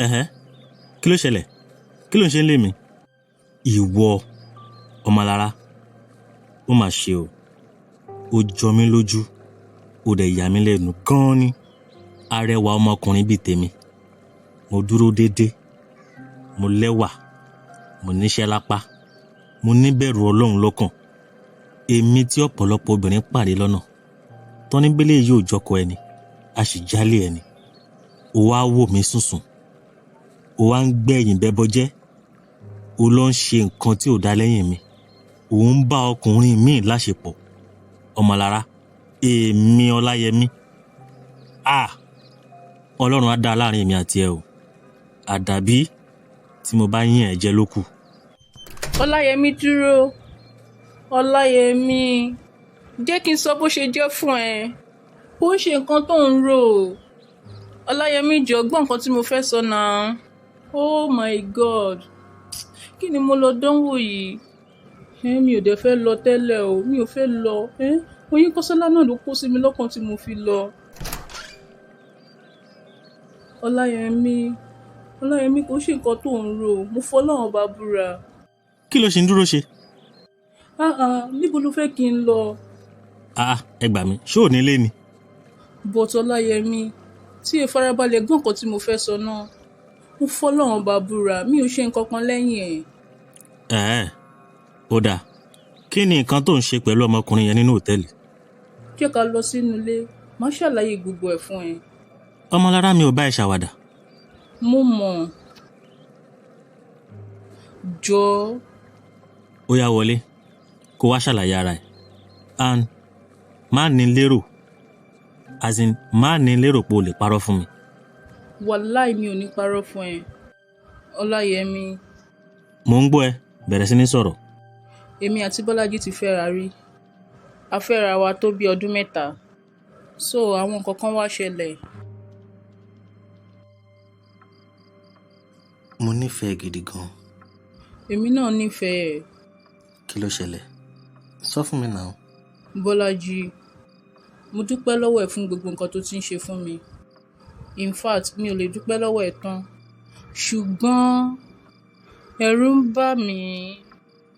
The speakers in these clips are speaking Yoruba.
ẹ̀hẹ́ kí ló ṣẹlẹ̀ kí ló ń ṣe ń lé mi. ìwọ Ọmọlára ó mà ṣe o ó jọ mí lójú ó dẹ̀ yà mí lẹ́nu gan-an ni. arẹwà ọmọkùnrin bíi tèmi mo dúró déédéé mo lẹ́wà mo níṣẹ́ lápá mo níbẹ̀rù Ọlọ́run lọ́kàn. èmi tí ọ̀pọ̀lọpọ̀ obìnrin pàdé lọ́nà tọ́ní bẹ́lẹ̀ yóò jọkọ ẹni a sì jálè ẹni. ó wá wò mí sùnsùn ó wá ń gbẹ̀yìn bẹ́bọ jẹ́ ó lọ ń ṣe nǹkan tí ò dá lẹ́yìn mi ó ń bá ọkùnrin míì láṣepọ̀. Ọmọlára èmi Ọláyẹmí Ọlọ́run á dá láàrin èmi àti ẹ o àdàbí tí mo bá yín ẹ̀ jẹ lókù. Ọláyẹmí dúró Ọláyẹmí jẹ́ kí n sọ bó ṣe jẹ́ fún ẹ ó ń ṣe nǹkan tó ń rò. Ọláyẹmí jọ gbọ́ nǹkan tí mo fẹ́ sọ náà. Oh my God kí ni mo lọ dánwò yìí. Mi ò dẹ̀ fẹ́ lọ tẹ́lẹ̀ o mi ò fẹ́ lọ. Oyin Kọ́sọ́lá náà ló kó sí mi lọ́kàn tí mo fi lọ. Ọláyẹmí kò ṣe nǹkan tó ń rò mo fọlọ́run bá búra. kí ló ṣe ń dúró ṣe. níbo ló fẹ́ kí n lọ. ẹ gbà mí ṣé ò ní lé ni. but Ọláyẹmí tí ẹ farabalẹ̀ gbọ́ nǹkan tí mo fẹ́ sọ náà mo fọlọ́run bá búra mi ò ṣe nǹkan kan lẹ́yìn ẹ̀. ó dáa kí ni nǹkan tó ń ṣe pẹ̀lú ọmọkùnrin yẹn nínú hòtẹ́ẹ̀lì. jẹ́ ká lọ sínú ilé má ṣàlàyé gbogbo ẹ̀ fún ẹ. Ọmọlára mi ò bá ẹ ṣàwàdà. mo mọ̀ jọ̀ọ́. ó yá wọlé kó wá ṣàlàyé ara ẹ̀ and má ní lérò pé o lè parọ́ fún mi. wàláì mi ò ní parọ́ fún ẹ Ọláyẹmí. mo ń gbọ́ ẹ bẹ̀rẹ̀ sí ní sọ̀rọ̀. èmi àti Bọ́lájí ti fẹ́ra rí a fẹ́ra wa tó bí ọdún 3 so àwọn nǹkan kan wá ṣẹlẹ̀. mo nífẹ̀ẹ́ gidi gan. èmi náà nífẹ̀ẹ́. kí ló ṣẹlẹ̀ sọ fún mi náà. Bọ́lájí mo dúpẹ́ lọ́wọ́ ẹ̀ fún gbogbo nǹkan tó ti ń ṣe fún mi in fact mi ò lè dúpẹ́ lọ́wọ́ ẹ̀ tán ṣùgbọ́n ẹ̀rù ń bà mí.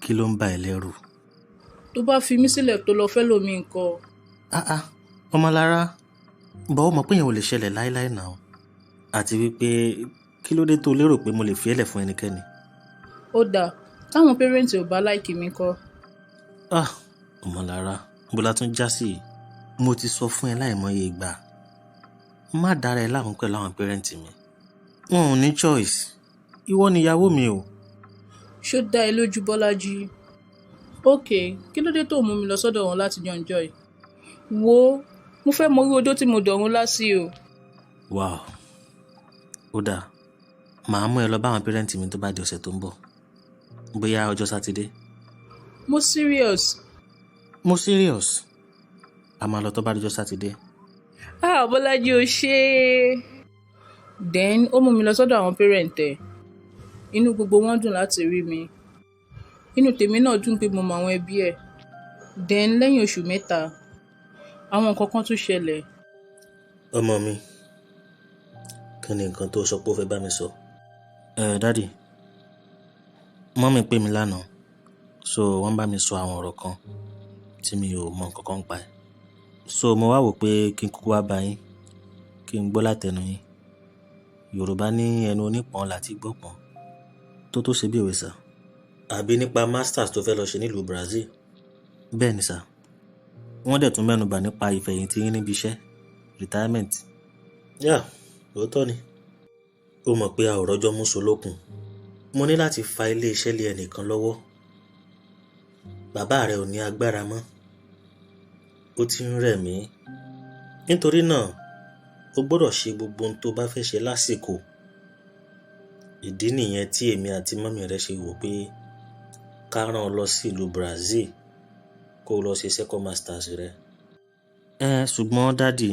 kí ló ń bà ẹ́ lẹ́rù. tó bá fi mí sílẹ̀ tó lọ fẹ́ lómi nǹkan. Ọmọlára bọ́ọ̀ mọ̀ pé yẹn ò lè ṣẹlẹ̀ láéláé náà àti wípé kí ló dé tó lérò pé mo lè fi ẹ́lẹ̀ fún ẹnikẹ́ni. ó dáa táwọn pẹ́rẹ́ǹtì ò bá láìkì mi kọ́. Ọmọlára bó la tún já sí i mo ti sọ fún ẹ láìmọye ìgbà má dára ẹ láàmú pẹ̀lú àwọn pẹ́rẹ́ǹtì mi wọn ò ní choice ìwọ níyàwó mi o. ṣó dá ẹ lójú Bọ́lájí. ok kí ló dé tó mú mi lọ sọ́dọ̀ wọn láti jọ enjoy. wo mo fẹ́ mọ orí odó tí mo dọ̀run lásì o. wow ó dáa màá mú ẹ lọ bá àwọn pẹ́rẹ́ǹtì mi tó bá di ọ̀sẹ̀ tó ń bọ̀ bóyá ọjọ́ sátidé. mo serious. a máa lọ tó bá di ọjọ́ sátidé. Bọ́lájí o ṣe é. then ó mú mi lọ sọ́dọ̀ àwọn pẹ́rẹ́ǹtì ẹ̀ inú gbogbo wọn dùn láti rí mi inú tèmi náà dùn pé mo mọ àwọn ẹbí ẹ̀ then lẹ́yìn oṣù 3 àwọn nǹkan kan tún ṣẹlẹ̀. ọmọ mi kí ni nǹkan tó sọ pé ó fẹ́ bá mi sọ. dádì mọ́mì pè mí lánàá so wọ́n bá mi sọ àwọn ọ̀rọ̀ kan tí mi ò mọ nǹkan kan pa ẹ̀ so mo wá wò pé kí n kúkú wá bá yín kí n gbọ́ látẹnu yín. Yorùbá ní ẹnu onípọ̀n láti gbọ́pọ̀n tó ṣe bí òwe sà. àbí nípa masters tó fẹ́ lọ ṣe nílùú Brazil. bẹ́ẹ̀ ni sà wọ́n dẹ̀ tún mẹ́nubà nípa ìfẹ̀yìntì yín níbi iṣẹ́ retirement. lóòótọ́ ni ó mọ̀ pé a ò rọ́jọ́ mú solókun mo ní láti fa ilé iṣẹ́ lé ẹnìkan lọ́wọ́. bàbá rẹ̀ ò ní agbára mọ́ ó ti ń rẹ̀ mí nítorí náà o gbọ́dọ̀ ṣe gbogbo ohun tó bá fẹ́ ṣe lásìkò. ìdí nìyẹn tí èmi àti mọ́mì rẹ̀ ṣe wò pé ká rán ọ lọ sí ìlú Brazil kó o lọ ṣe second masters rẹ. ṣùgbọ́n dádì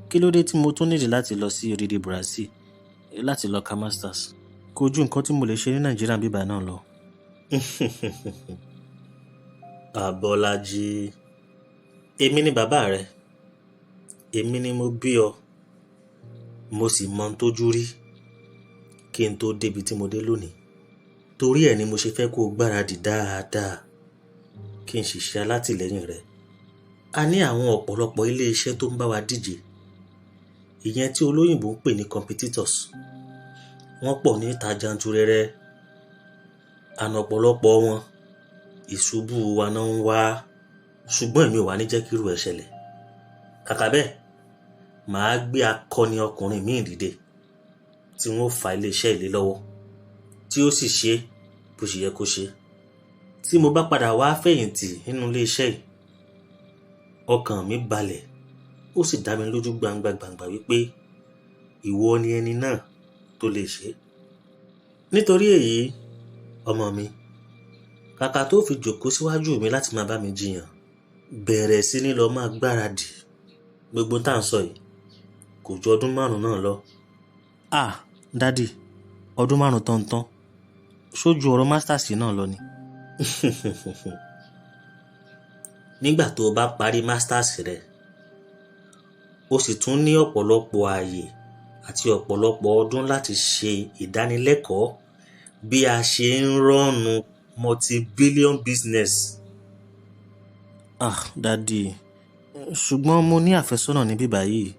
kí ló dé tí mo tún nídìí láti lọ sí orílẹ̀ Brazil láti lọ ka masters kò ju nǹkan tí mo lè ṣe ní Nàìjíríà bíbá náà lọ. Bọ́lájí èmi ni bàbá rẹ èmi ni mo bí ọ mo sì mọ ohun tójú rí kí n tó débi tí mo dé lónìí. Torí ẹ̀ ni mo ṣe fẹ́ kó o gbáradì dáadáa kí n sì ṣe alátìlẹ́yìn rẹ. A ní àwọn ọ̀pọ̀lọpọ̀ ilé iṣẹ́ tó ń bá wa díje, ìyẹn tí olóyìnbó ń pè ní competitors. Wọ́n pọ̀ ní ìta janturẹrẹ. Àna ọ̀pọ̀lọpọ̀ wọn ìṣubú wa náà ń wá, ṣùgbọ́n èmi ò wá ní jẹ́ kí irú ẹ̀ ṣẹlẹ̀. Kàkà bẹ́ẹ̀, màá gbé akọni ọkùnrin míì dìde tí wọ́n fa iléeṣẹ́ ilé lọ́wọ́, tí ó sì ṣe bó ṣe yẹ kó ṣe. Tí mo bá padà wá fẹ̀yìntì nínú iléeṣẹ́ yìí, ọkàn mi balẹ̀, ó sì dá mi lójú gbangba wípé ìwọ ni ẹni náà tó lè ṣe. Nítorí èyí, ọmọ mi, kàkà tó fi jókòó síwájú mi láti máa bá mi jiyàn, bẹ̀rẹ̀ sí ní lọ máa gbáradì. Gbogbo tá à ń sọ yìí kò ju ọdún 5 náà lọ. Dádì, ọdún 5 tán ṣojú ọ̀rọ̀ masters náà lọ ni. Nígbà tó o bá parí masters rẹ, o sì tún ní ọ̀pọ̀lọpọ̀ ààyè àti ọ̀pọ̀lọpọ̀ ọdún láti ṣe ìdánilẹ́kọ̀ọ́ bí a ṣe ń rọ́nu multi-billion business. Dádì, ṣùgbọ́n mo ní àfẹ́sọ́nà níbí báyìí.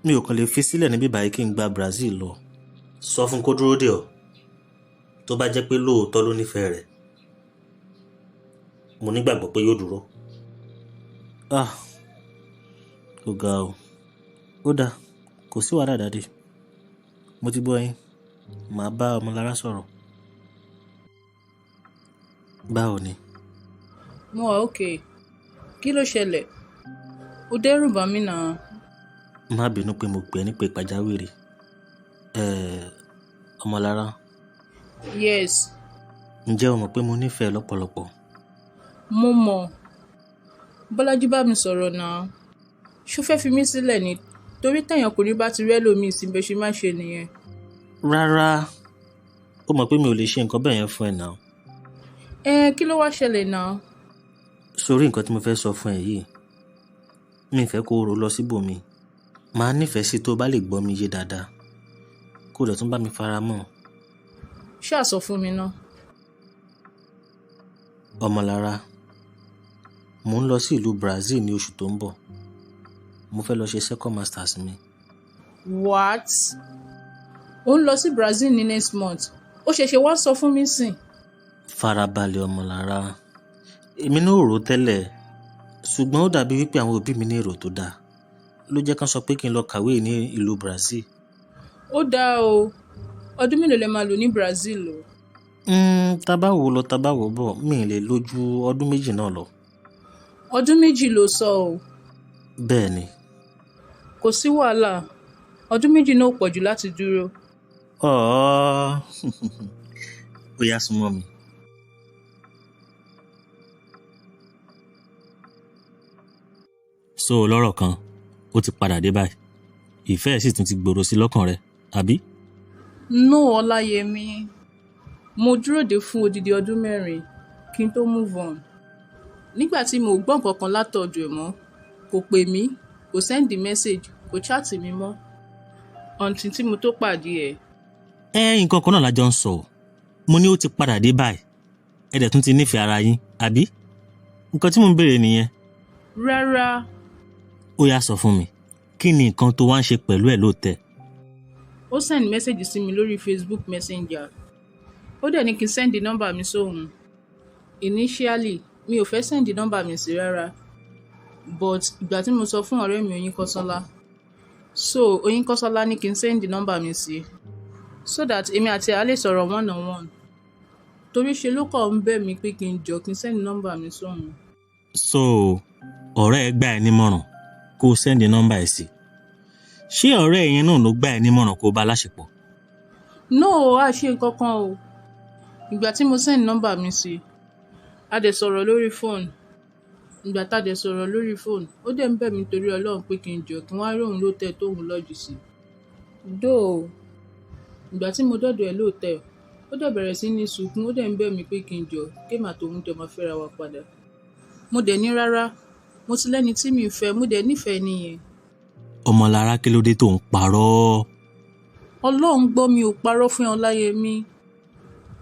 Mi ò kàn lè fi sílẹ̀ níbí báyìí kí n gba Brazil lọ. Sọ fún kó dúró dè ọ́, tó bá jẹ́ pé lóòótọ́ ló nífẹ̀ẹ́ rẹ̀. Mo nígbàgbọ́ pé yóò dúró. Ó ga o. Ó dáa, kò sí wàhálà dádì. Mo ti gbọ́ yín. Màá bá Ọmọlára sọ̀rọ̀. Báwo ni? Mo wà okay. Kí ló ṣẹlẹ̀? Ó dẹ́rù bà mí náà. Má bínú pé mo pè é nípe pàjáwìrì. Ọmọlára. Yes. Ǹjẹ́ o mọ̀ pé mo nífẹ̀ẹ́ lọ́pọ̀lọpọ̀? Mo mọ̀. Bọ́lájí bá mi sọ̀rọ̀ náà. Ṣó fẹ́ fi mí sílẹ̀ ni? Torí tẹ̀yàn kò ní bá ti rẹ́ lómi ìsìn bẹ́ẹ̀ ṣe má ṣe nìyẹn. Rárá. Ó mọ̀ pé mi ò lè ṣe nǹkan bẹ́ẹ̀ yẹn fún ẹ náà. Kí ló wá ṣẹlẹ̀ náà? Sórí nǹkan tí mo fẹ́ sọ fún ẹ yìí, mi fẹ́ kó o rò lọ síbòmí. Màá nífẹ̀ẹ́ sí tó bá lè gbọ́ mi yé dáadáa, kó dẹ̀ tún bá mi fara mọ́. Ṣáà sọ fún mi náà. Ọmọlára, mò ń lọ sí ìlú Brazil ní oṣù tó ń bọ̀. Mo fẹ́ lọ ṣe second masters mi. What? Ó ń lọ sí Brazil ní next month. Ó ṣẹ̀ṣẹ̀ wá sọ fún mi sìn. Farabalẹ̀ Ọmọlára. Èmi náà rò tẹ́lẹ̀, ṣùgbọ́n ó dàbí wípé àwọn òbí mi ní èrò tó dáa ló jẹ́ kán sọ pé kí n lọ kàwé ní ìlú Brazil. Ó dáa o. Ọdún mélòó lẹ máa lò ní Brazil o? Tabáwo lọ tabáwo bọ̀, mi ì lè lò ju ọdún 2 náà lọ. Ọdún 2 ló sọ o. Bẹ́ẹ̀ ni. Kò sí wàhálà. Ọdún 2 náà ò pọ̀jù láti dúró. Ó yá súnmọ́ mi. So lọ́rọ̀ kan, ó ti padà dé báyìí. Ìfẹ́ ẹ̀ sì tún ti gbòòrò sí lọ́kàn rẹ, àbí? No, Ọláyẹmí. Mo dúró dè fún odidi ọdún 4 kí n tó move on. Nígbà tí mo gbọ́ nǹkan kan látọ̀dọ̀ ẹ̀ mọ́, kò pè mí, kò send message, kò chat mi mọ́. Until tí mo tó pàdé ẹ̀. Nǹkan kan náà la jọ ń sọ. Mo ní ó ti padà dé báyìí. Ẹ dẹ̀ tún ti nífẹ̀ẹ́ ara yín, àbí? Nǹkan tí mo ń béèrè nìyẹn. Rárá. Ó yá sọ fún mi, kí ni nǹkan tó wá ń ṣe pẹ̀lú ẹ̀ lóòótẹ́? Ó send message sí mi lórí Facebook Messenger. Ó dẹ̀ ní kí n send nọ́mbà mi sóhun. Initially, mi ò fẹ́ send nọ́mbà mi sí rárá. But ìgbà tí mo sọ fún ọ̀rẹ́ mi Oyínkọ́sọ́lá, so Oyínkọ́sọ́lá ní kí n send nọ́mbà mi sí, so that èmi àti ẹ̀ á lè sọ̀rọ̀ one on one. Torí ṣe ló kọ̀ ń bẹ̀ mí pé kí n jọ kí n send nọ́mbà mi sóhun. So ọ̀rẹ́ ẹ gbà ẹ́ nímọ̀ràn kó o send nọ́mbà ẹ̀ sí. Ṣé ọ̀rẹ́ ẹ̀yin náà ló gbà ẹ́ nímọ̀ràn kó o bá láṣepọ̀? No, a ṣe nǹkan kan o. Ìgbà tí mo send nọ́mbà mi sí, a dẹ̀ sọ̀rọ̀ lórí fóònù. Ìgbà tá a dẹ̀ sọ̀rọ̀ lórí fóònù, ó dẹ̀ ń bẹ̀ mí torí Ọlọ́run pé kí n jọ kí wọ́n á rí òun lóòótẹ́ tóun lọ́jù sí. Ìgbà tí mo dọ́dọ̀ ẹ̀ lóòótẹ́, ó dẹ̀ bẹ̀rẹ̀ sí ní sunkún, ó dẹ̀ ń bẹ̀ mí pé kí n jọ kémi àtòun jọ máa fẹ́ra wa padà. Mo dẹ̀ ní rárá, mo ti lẹ́ni tí mi fẹ́, mo dẹ̀ nífẹ̀ẹ́ nìyẹn. Ọmọlára, kí ló dé tó ń parọ́? Ọlọ́run gbọ́ mi ò parọ́ fún ẹ Ọláyẹmí.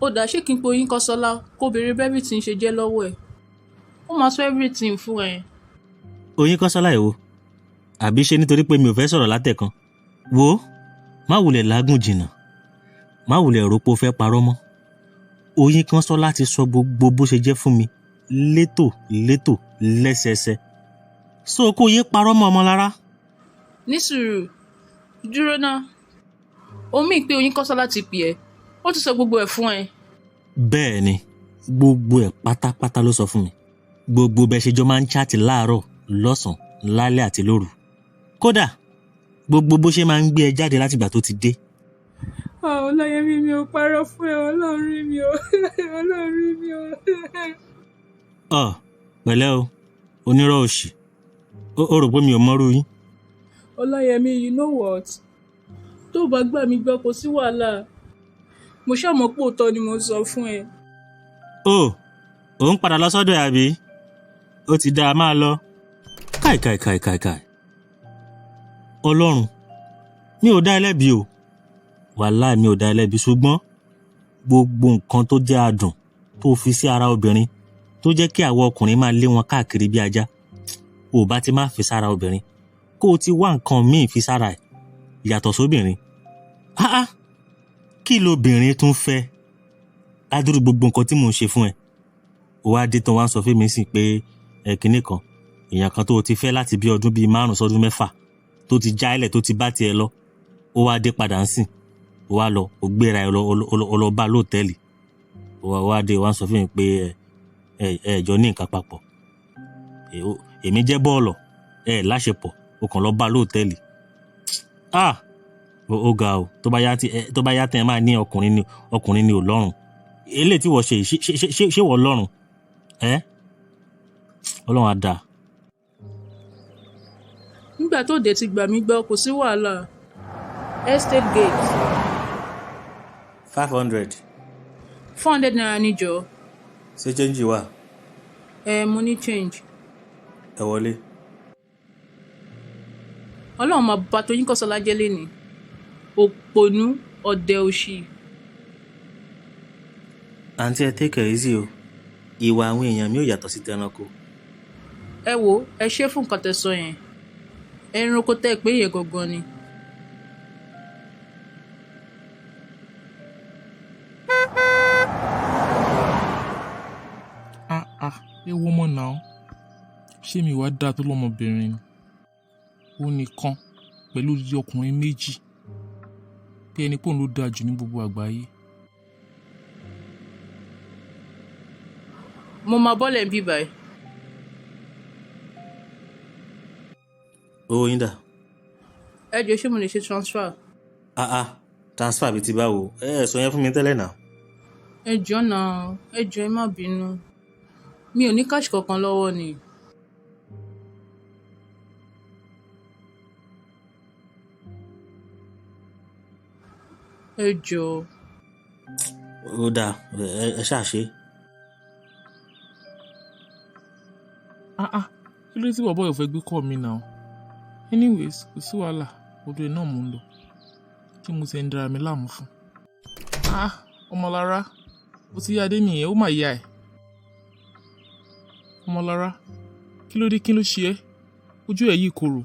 Ó dà ṣé kí n pe Oyinkanṣọ́lá kó béèrè bí everything ṣe jẹ́ lọ́wọ́ ẹ̀. Ó máa sọ everything fún ẹ. Oyinkanṣọ́lá èwo àbí ṣe nítorí pé mi ò fẹ́ sọ̀rọ̀ látẹ̀kan wo má wulẹ̀ lágùn jìnnà má wulẹ̀ rò pé o fẹ́ parọ́ mọ́ Oyinkanṣọ́lá ti sọ gbogbo bó ṣe jẹ́ fún mi létò lẹ́sẹẹsẹ so kó yé parọ́ mọ́ Ọmọlára. Ní sùúrù dúró náà omi pé Oyinkanṣọ́lá ti pè ẹ́ ó ti sọ gbogbo ẹ̀ fún ẹ. bẹ́ẹ̀ ni gbogbo ẹ̀ pátápátá ló sọ fún mi gbogbo bẹ́ẹ̀ ṣe jọ máa ń chaàtì láàárọ̀ lọ́sàn-án lálẹ́ àti lóru kódà gbogbo bó ṣe máa ń gbé ẹ jáde látìgbà tó ti dé. Ọláyẹmí mi ò parọ́ fún ẹ Ọlọ́run rí mi o Ọlọ́run rí mi o. pẹ̀lẹ́ o onírọ̀ òṣì ó rò pé mi ò mọ́rú yín. Ọláyẹmí you know what tó bá gbà mí gbọ́ kò sí wàhálà mo ṣàmọ́ pé òótọ́ ni mo sọ fún ẹ. ò ń padà lọ sọ́dọ̀ ẹ̀ àbí ó ti dáa máa lọ. káì Ọlọ́run mi ò dá ẹ lẹ́bi o wàláì mi ò dá ẹ lẹ́bi ṣùgbọ́n gbogbo nǹkan tó jẹ́ adùn tó fi sí ara obìnrin tó jẹ́ kí àwọn ọkùnrin máa lé wọn káàkiri bí ajá ò bá ti máa fi sára obìnrin kó o ti wá nǹkan míì fi sára ẹ̀ yàtọ̀ sóbìnrin. kí lobìnrin tún fẹ́ ládùúrú gbogbo nǹkan tí mò ń ṣe fún ẹ ó wá dé tán wá ń sọ fún mi sí pé kinní kan èèyàn kan tó o ti fẹ́ láti bí ọdún bíi 5 sọ́dún 6 tó ti já ilẹ̀ tó ti bá tiẹ̀ lọ ó wá dé padà ń sìn ó wá lọ ó gbéra ẹ lọ bá lóòtẹ́ẹ̀lì ó wá dé wá ń sọ fún mi pé ẹjọ ní nǹkan papọ̀ èmi jẹ́ bọ́ọ̀lọ̀ láṣepọ̀ ó kàn lọ bá lóòtẹ́ẹ̀lì. ó ga o tó bá yá tẹ́ ẹ máa ní ọkùnrin ni ò lọ́rùn eléyìí tí wọ́n ṣe wọ́n lọ́rùn Ọlọ́run á dáa. nígbà tó dé ti gbà mí gbọ́ kò sí wàhálà estate gate. 500. 400 naira níjọ. ṣé change wà. mo ní change. ẹ wọlé. Ọlọ́run máa bá Oyinkanṣọ́lá jẹ́ lẹ́ni òpònú ọ̀dẹ̀ òṣì. àǹtí ẹ take it easy o ìwà àwọn èèyàn mi ò yàtọ̀ sí tẹranko. ẹ wo ẹ ṣe fún nǹkan tẹ́ sọ yẹn ẹranko tẹ́ pé yẹn gangan ni. ewo mọ̀ náà ṣé mi wá dáa tó lọ́mọbìnrin ni ó nìkan pẹ̀lú odidi ọkùnrin 2 bí ẹni pòun ló dáa jù ní gbogbo àgbáyé. mo máa bọ́lẹ̀ ń bí báyìí. owó yín dà. ẹ jọ̀ọ́ ṣé mo lè ṣe transfer. transfer bíi ti báwo sọ yẹn fún mi tẹ́lẹ̀ náà. ẹ jọ̀ọ́ náà ẹ jọ̀ọ́ ẹ má bínú mi ò ní cash kankan lọ́wọ́ ni. ẹ jọ̀ọ́. ó dáa ẹ ṣàṣe. kí ló tí bọ̀bọ̀ yóò fẹ́ gbé kọ́ mi náà anyways kò sí wàhálà odò ẹ̀ náà mò ń lọ kí mo ti ń dára mi láàmú fún. Ọmọlára ó ti yá adé nìyẹn ó mà yá ẹ̀. Ọmọlára kí ló dé kí ló ṣe ẹ́ ojú ẹ̀ yìí korò.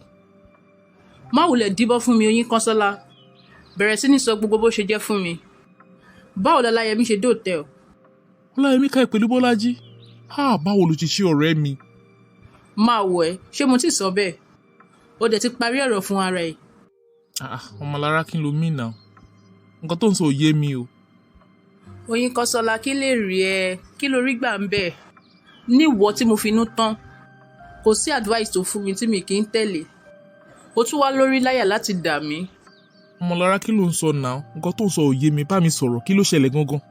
má wulẹ̀ díbọ́ fún mi Oyinkanṣọ́lá bẹ̀rẹ̀ sí ní sọ gbogbo bó ṣe jẹ́ fún mi báwo lọ́láyẹmí ṣe dóòtẹ́ ọ. Ọláyẹmí ká ẹ pẹ̀lú Bọ́lájí báwo ló ti ṣe ọ̀rẹ́ mi. máa wọ̀ ẹ́ ṣé mo ti sọ bẹ́ẹ̀ o dẹ̀ ti parí ọ̀rọ̀ fún ara ẹ̀. Ọmọlára kí ló mí náà nǹkan tó ń sọ ò yé mi o. Oyinkanṣọ́lá kí lè rí ẹ kí ló rí gbà ń bẹ̀ ní ìwọ tí mo finú tán kò sí advice tó fún mi tí mi kì í tẹ̀lé o tún wá lórí láyà láti dà mí. Ọmọlára kí ló ń sọ náà nǹkan tó ń sọ ò yé mi bá mi sọ̀rọ̀ kí ló ṣẹlẹ̀ gangan.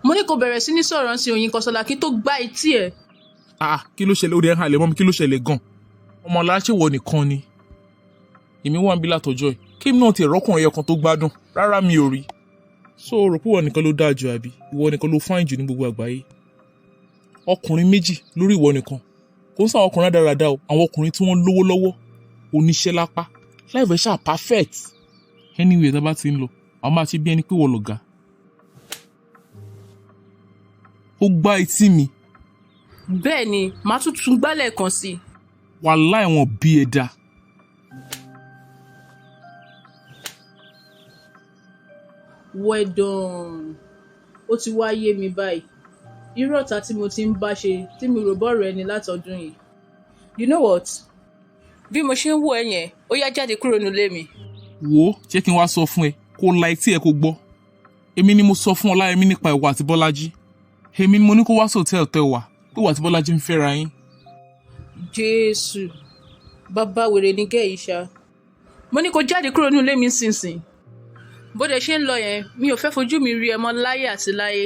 mo ní kó bẹ̀rẹ̀ sí ní sọ̀rọ̀ sí Oyinkanṣọ́lá kí tó gbá etí ẹ̀. Kí ló ṣẹlẹ̀ ó dẹ̀ ń halẹ̀ mọ́ mi kí ló ṣẹlẹ̀ gan. Ọmọlára ṣèwọ nìkan ni èmi wà ń bí látọjọ́ ẹ̀ kí náà ti ẹ̀rọ́kùnrin ẹyọ kan tó gbádùn rárá mi ò rí. so rò pé ìwọ nìkan ló dáa jù àbí ìwọ nìkan ló fáìn jù ní gbogbo àgbáyé. ọkùnrin 2 lórí ìwọ nìkan kò ń sọ àwọn ọkùnrin dáradára o àwọn ọkùnrin tí wọ́n lówó lọ́wọ́ oníṣẹ́ lápá láìfẹ́ ṣáà perfect anyway tá a bá ti ń lọ àwọn máa ṣe bí ẹni pé wọ́n lọ̀gá. ó gbá etí mi. bẹ́ẹ̀ ni màá tún gbálẹ̀ kan sí i. wàláì wọn bí ẹ dá. well done. ó ti wá yé mi báyìí irú ọ̀tá tí mo ti ń bá ṣe tí mi rò bọ́ọ̀rọ̀ ẹni látọdún yìí. you know what? bí mo ṣe ń wò ẹ́ yẹn ó yá jáde kúrò nílé mi. wo jẹ́ kí n wá sọ fún ẹ kó la etí ẹ kó gbọ́. èmi ni mo sọ fún Ọláyẹmí nípa ìwà àti Bọ́lájí. èmi ni mo ní kó wá sí hòtẹ́ẹ̀lì tẹ́ wà pé ìwà àti Bọ́lájí ń fẹ́ra yín. jésù bàbá wèrè ní gẹ́ ìṣá mo ní kó jáde kúrò nílé mi sínsìn. bó dẹ̀ ṣe ń lọ yẹn mi ò fẹ́ fojú mi rí ẹ mọ́ láyé àti láyé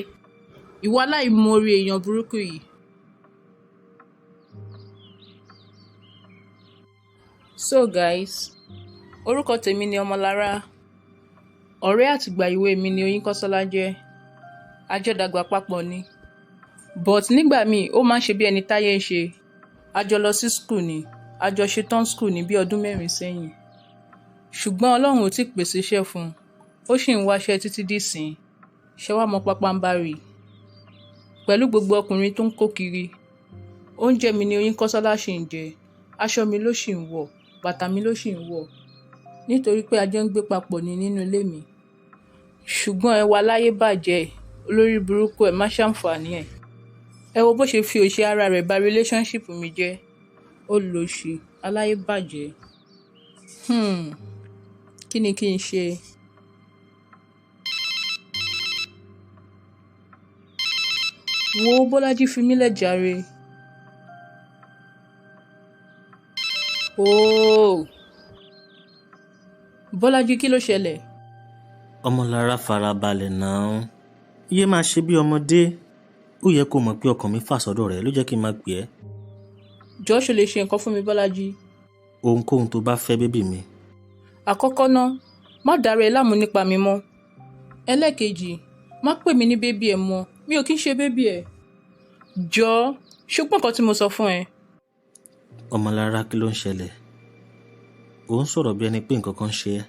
ìwà aláìmoore èèyàn burúkú yìí. so guys orúkọ tèmi ni Ọmọlára ọ̀rẹ́ àtìgbà ìwé mi ni Oyínkọ́sọ́lá jẹ́ àjọdàgbà papọ̀ ni but nígbà míì ó máa ń ṣe bí ẹni táyé ń ṣe a jọ lọ sí school ni a jọ ṣetán school ní bí ọdún 4 sẹ́yìn ṣùgbọ́n Ọlọ́run ò tí ì pèsè iṣẹ́ fún un ó sì ń wáṣẹ́ títí dìsìn ṣe wá mọ pápánbárì pẹ̀lú gbogbo ọkùnrin tó ń kó kiri oúnjẹ mi ni Oyínkọ́sọ́lá ṣì ń jẹ aṣọ mi ló ṣì ń wọ̀ bàtà mi ló ṣì ń wọ̀ nítorí pé a jọ ń gbé papọ̀ ní nínú ilé mi ṣùgbọ́n ẹ wà láyé bàjẹ́ olórí burúkú ẹ má ṣàǹfààní ẹ ẹ wo bó ṣe fi òṣè ara rẹ̀ bà relationship mi jẹ́ ó lò ṣe aláyé bàjẹ́ kí ni kí n ṣe. wo Bọ́lájí fi mí lẹ̀ jàre. ooo Bọ́lájí kí ló ṣẹlẹ̀. Ọmọlára farabalẹ̀ náà iye máa ṣe bí ọmọdé ó yẹ kó mọ̀ pé ọkàn mi fà sọ́dọ̀ rẹ̀ ló jẹ́ kí n máa pè ẹ́. jọ́ọ́ ṣe lè ṣe nǹkan fún mi Bọ́lájí. ohunkóhun tó bá fẹ́ bébì mi. àkọ́kọ́ ná má dára ẹ láàmú nípa mi mọ́ ẹlẹ́ẹ̀kejì má pè mí ní bébì ẹ mọ́ mi ò kí ń ṣe bébì ẹ jọ̀ọ́ ṣùgbọ́n nǹkan tí mo sọ fún ẹ. Ọmọlára kí ló ń ṣẹlẹ̀ ò ń sọ̀rọ̀ bí ẹni pé nǹkan kan ṣe ẹ́.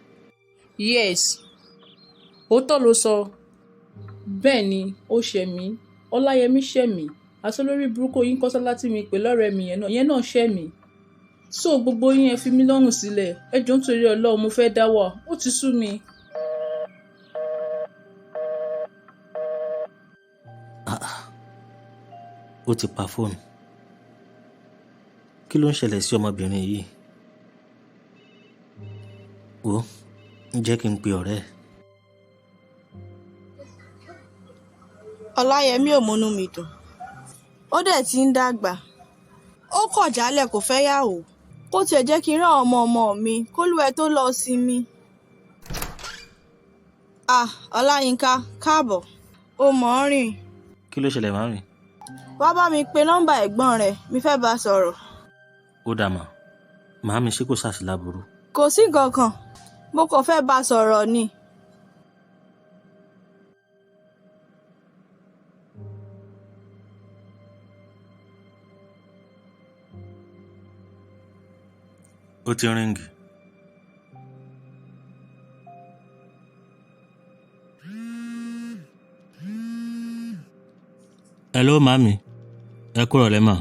yes òótọ́ ló sọ bẹ́ẹ̀ ni ó ṣẹ̀ mí Ọláyẹmí ṣẹ̀ mí àti olórí burúkú Oyínkọ́sọ́lá tí mi pè lọ́rẹ̀ẹ́ mi yẹn náà ṣẹ̀ mí so gbogbo yín ẹ fi mí lọ́rùn sílẹ̀ ẹ jọ̀ọ́ nítorí Ọlọ́run mo fẹ́ dá wà ó ti sú mi. ó ti pa fóònù kí ló ń ṣẹlẹ̀ sí ọmọbìnrin yìí ó jẹ́ kí n pe ọ̀rẹ́ ẹ̀. Ọláyẹmí ò múnú mi dùn ó dẹ̀ ti ń dàgbà ó kọ̀ jálẹ̀ kò fẹ́ yàwó kó tiẹ̀ jẹ́ kí n rán ọmọ mi kólúwẹ tó lọ sinmi. Ọláyínká káàbọ̀ ó mọ̀ ọ́n rìn. kí ló ṣẹlẹ̀ màmí. wá bá mi pe nọ́mbà ẹ̀gbọ́n rẹ̀ mi fẹ́ bá a sọ̀rọ̀. ó dà mà màmí ṣé kò sàṣì láburú. kò sí nǹkan kan mo kàn fẹ́ bá a sọ̀rọ̀ ni. ó ti ríngì. hello màmí ẹ kúrò lẹ́mà.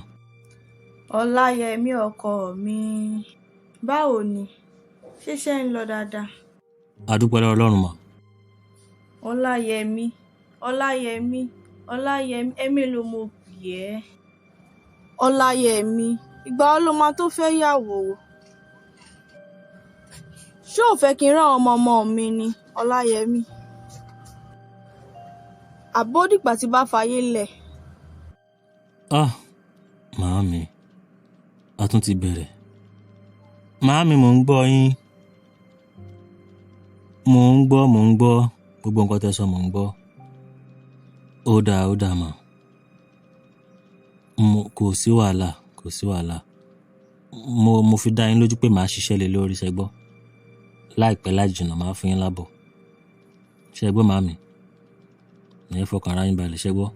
Ọláyẹmí ọkọ mi báwo ni ṣiṣẹ́ ń lọ dáadáa. a dúpẹ́ lọ́wọ́ Ọlọ́run mà. Ọláyẹmí ẹ̀mí ló mo pè ẹ́. Ọláyẹmí ìgbà wo ló máa tó fẹ́ yàwó. ṣé ò fẹ́ kí n rán ọmọ mi ni Ọláyẹmí àbódìgbà tí bá fayé lẹ̀. màámi a tún ti bẹ̀rẹ̀. màámi mò ń gbọ́ yín mò ń gbọ́ gbogbo nǹkan tẹ́ sọ mò ń gbọ́. ó dáa mà kò sí wàhálà mo fi dá yín lójú pé màá ṣiṣẹ́ lé lórí ṣẹ́gbọ́ láìpẹ́ láì jìnnà máa fún yín lábọ̀ ṣẹ́gbọ́ màámi ẹ fọkàn ara yín balẹ̀ ṣẹ́gbọ́.